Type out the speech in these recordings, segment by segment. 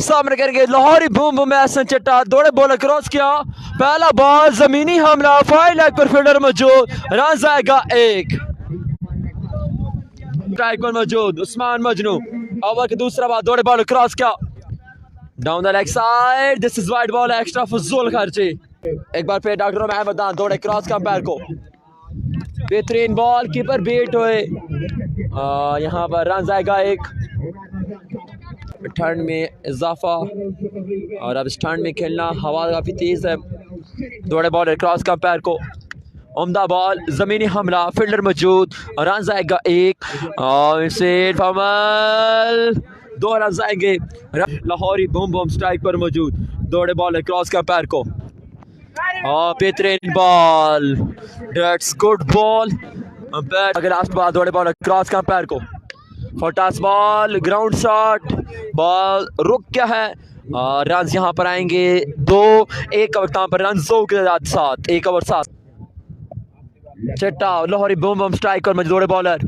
सामने करेंगे Lahori boom boom Ehsan चट्टा, दौड़े बॉलर क्रॉस किया, पहला बॉल जमीनी हमला, फाइनल पर फील्डर मौजूद, रन जाएगा एक, स्ट्राइक पर मौजूद उस्मान मजनू, ओवर के दूसरा बॉल दौड़े बॉलर क्रॉस किया, down the leg side, this is wide ball, extra फजूल खर्ची, एक बार फिर डॉक्टर मरदान दौड़े क्रॉस का पैर को, बेहतरीन बॉल, कीपर बीट हुए, यहाँ पर रन आएगा एक, ठंड में इजाफा और अब इस ठंड में खेलना, हवा काफ़ी तेज़ है, दौड़े बॉल क्रॉस का पैर को, उम्दा बॉल ज़मीनी हमला, फील्डर मौजूद, रन आएगा एक, और फमल 2 रन आएंगे, लाहौरी बूम बूम स्ट्राइक पर मौजूद, दौड़े बॉल क्रॉस का पैर को, बेहतरीन बॉल, दैट्स गुड बॉल, अगर लास्ट बॉल दौड़े बॉल क्रॉस का पैर को, potash ball, ground shot, ball रुक गया है, रन यहाँ पर आएंगे 2, एक ओवर कहाँ पर रन 2 के साथ, 1 ओवर 7, चट्टा लाहौरी बूम बूम स्ट्राइक पर मौजूद बॉलर,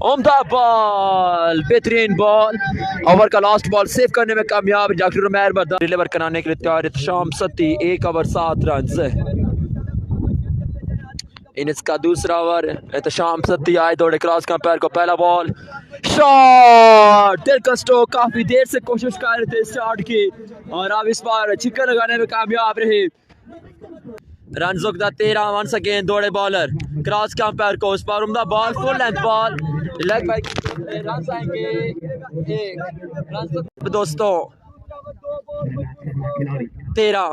उम्दा बॉल, बेहतरीन बॉल, ओवर का लास्ट बॉल सेव करने में कामयाब, डॉक्टर मरदान डिलीवर कराने के लिए तैयार, एहतशाम सती 1 ओवर 7 रन, इसका दूसरा ओवर, एहतशाम सती आए दौड़े क्रॉस का पैर को, पहला बॉल, शॉट, दिल का स्ट्रोक, काफी देर से कोशिश कर रहे थे शॉट की और अब इस बार छिक्का लगाने में कामयाब रहे, रन जुकदा 13, वंस अगेन दौड़े बॉलर क्रॉस का पैर को, उस पर उम्दा ball, full length ball, leg bike, run आएंगे एक, दोस्तों 13,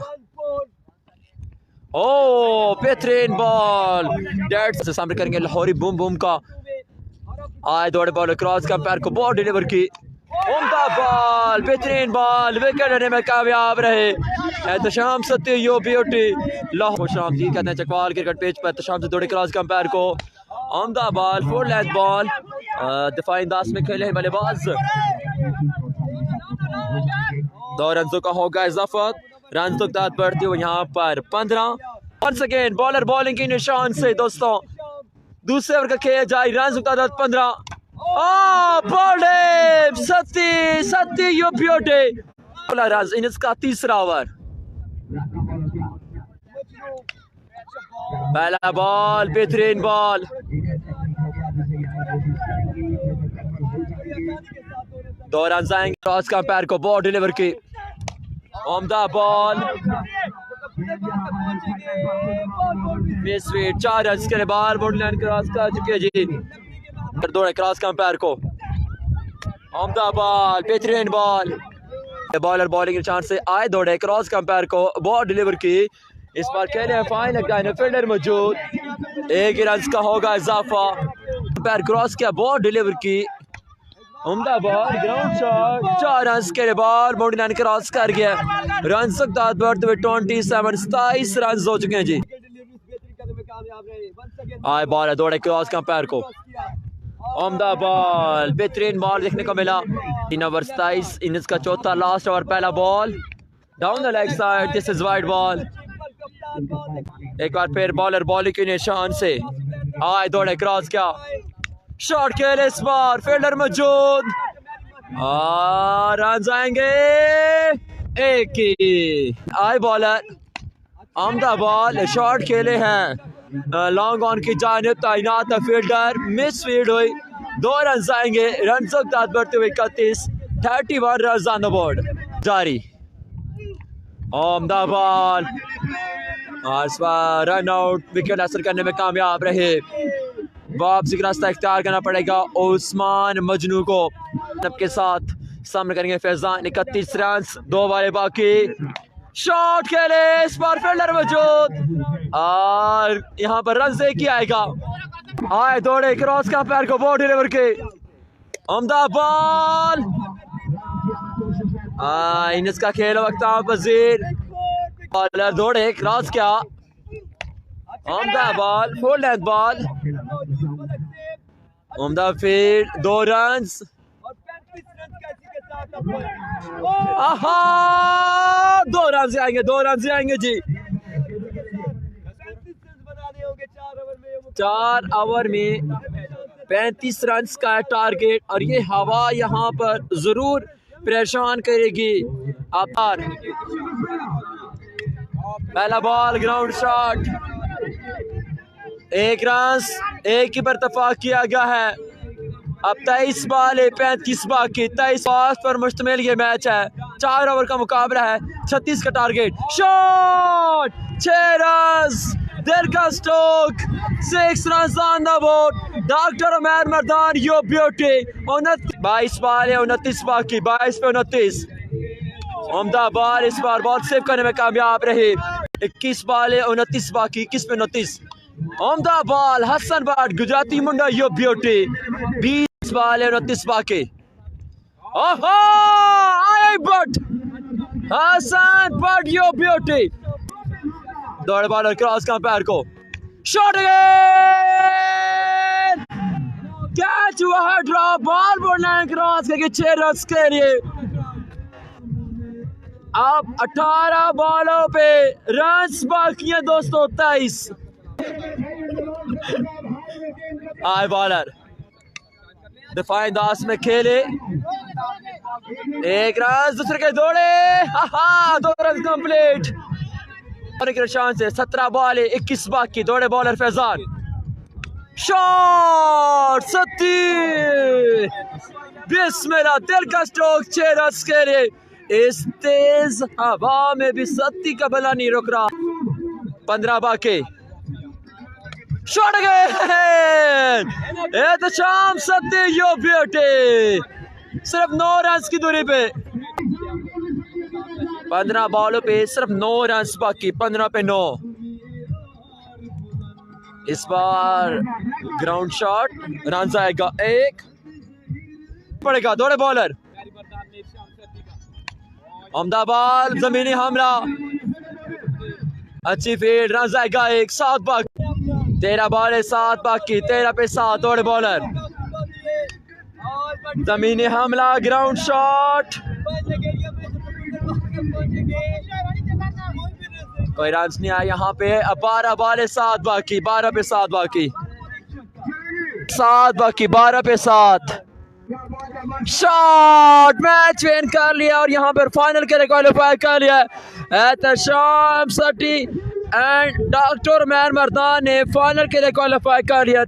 ओ बेहतरीन बॉल, डेट से सामने करेंगे लाहौरी बूम बूम का, आए दौड़े बॉल क्रॉस का पैर को, बॉल डिलीवर की, उम्दा बॉल, बेहतरीन बॉल, विकेट लेने में कामयाब रहे, एहतशाम सती यो ब्यूटी, लाहौर शाम जी कहते हैं चकवाल क्रिकेट पेज पर, एहतशाम से दौड़े क्रॉस का पैर को, उम्दा बॉल, फुल लेंथ बॉल, दिफाई अंदाज में खेले हैं बल्लेबाज, 2 रनों का होगा इजाफा, रन तक दाद बढ़ती हुई यहाँ पर 15, वंस अगेन बॉलर बॉलिंग के निशान से दोस्तों, दूसरे ओवर का खेल जारी, रन तक दाद 15, सती यू ब्यूटी, रन इन इसका तीसरा ओवर, पहला बॉल, बेहतरीन बॉल, दो रन आएंगे, क्रॉस का पैर को, बॉल डिलीवर की, उम्दा बॉल, मिसफील्ड, 4 रन के बाद बॉर्डर क्रॉस कर चुके जी, दौड़े क्रॉस का पैर को, उम्दा बॉल, बेहतरीन बॉल, बॉलर बॉलिंग के चांस से आए दौड़े क्रॉस का पैर को, बॉल डिलीवर की, इस बार खेले हैं फाइनल, फील्डर मौजूद, 1 रन का होगा इजाफा, पैर क्रॉस किया, बॉल डिलीवर की, उम्दा बॉल, ग्राउंड शॉट, 4 रन के बाद बाउंड्री लाइन क्रॉस कर गया, रन सकता बढ़ते हुए 27 रन हो चुके हैं जी, आए बॉल दौड़े क्रॉस का पैर को, उम्दा बॉल, बेहतरीन बॉल देखने को मिला, 3 ओवर 27, इनिंग्स का चौथा लास्ट ओवर, पहला ball, down the leg side, this is wide ball, एक बार फिर बॉलर बॉलिंग के निशान से आए दौड़े क्रॉस किया, शॉट खेले इस बार, फील्डर मौजूद, रन आएंगे एक ही, आए बॉलर, उम्दा बॉल, शॉट खेले हैं लॉन्ग ऑन की जानिब, तैनात फील्डर, मिस फील्ड हुई, 2 रन आएंगे, रन तक बढ़ते हुए 31, 31 रन ऑन द बोर्ड जारी, उम्दा बॉल, रन आउट, विकेट हासिल करने में कामयाब रहे, वापसी का रास्ता इख्तियार करना पड़ेगा उस्मान मजनू को, के साथ सामने करेंगे फैजान, 31 रन, 2 बारें बाकी, शॉट खेले इस बार फील्डर मौजूद और यहाँ पर रन से क्या आएगा, आए दौड़े क्रॉस का पैर को, बॉल डिलीवर के, उम्दा बॉल, इनिंग्स का खेल वक्ता वजीर, बॉलर दौड़े क्रॉस किया, उम्दा बॉल, फुल लेंथ बॉल, उम्दा फील्ड, 2 रन, 2 रन से आएंगे, 2 रन से आएंगे जी, 4 ओवर में 35 रन्स का है टारगेट और ये हवा यहाँ पर जरूर परेशान करेगी। अब पहला बॉल ग्राउंड शॉट, 1 रन, 1 की पर इत्तेफाक किया गया है। अब 23 बॉल है, 35 बाकी, 23 बॉल पर मुश्तमिल ये मैच है। 4 ओवर का मुकाबला है, 36 का टारगेट। शॉट, 6 रन, दिल का stroke, 6 run on the board. Doctor Umar Mardan yo beauty. 22 ball है, 29 बाकी, 22 पे 29। उम्दा बॉल, इस बार बॉल सेव करने में कामयाब रहे। 21 बॉल है, 29 बाकी, 21 पे 29। उम्दा बॉल, हसन बाट गुजराती मुंडा यो ब्यूटी। 20 बॉल है, 29 बाकी। ओहो, आई बट हसन बाट यो ब्यूटी। दौड़ बॉलर क्रॉस का पैर को, शॉट अगेन, कैच हुआ है, ड्रॉप बॉल, बोलना क्रॉस करके 6 रन के लिए। अब 18 बॉलों पे रन्स बाकी है दोस्तों, 23। आए बॉलर दिफाई अंदाज में खेले, 1 रन, दूसरे के दौड़े, 2 रन कंप्लीट। और एक निशान से 17 बॉल है, 21 बाकी, दौड़े बॉलर फैजान। शॉट, सती, बिस्मिल्लाह, दिल का स्ट्रोक, 6 रन के लिए। इस तेज हवा में भी सती का बला नहीं रुक रहा। 15 बाकी, शॉट अगेन, एहतशाम, सती यो ब्यूटी। सिर्फ 9 रन की दूरी पे, 15 बॉलों पे सिर्फ 9 रन बाकी, 15 पे 9। इस बार ग्राउंड शॉट, रन आएगा 1 पड़ेगा, दौड़े बॉलर, उम्दा बॉल, जमीनी हमला, अच्छी फील्ड, रन आएगा 1, 7 बाकी, 13 बॉल है, 7 बाकी, 13 पे 7, दौड़े बॉलर, जमीनी हमला, ग्राउंड शॉट, कोई रन नहीं आया यहाँ पे। अब 12 बॉल है, 7 बाकी, 12 पे 7 बाकी, 7 बाकी, 12 पे 7। शॉट, मैच विन कर लिया और यहाँ पर फाइनल के लिए क्वालिफाई कर लिया। एहतशाम, सटी एंड डॉक्टर उमर मर्दान ने फाइनल के लिए क्वालिफाई कर लिया।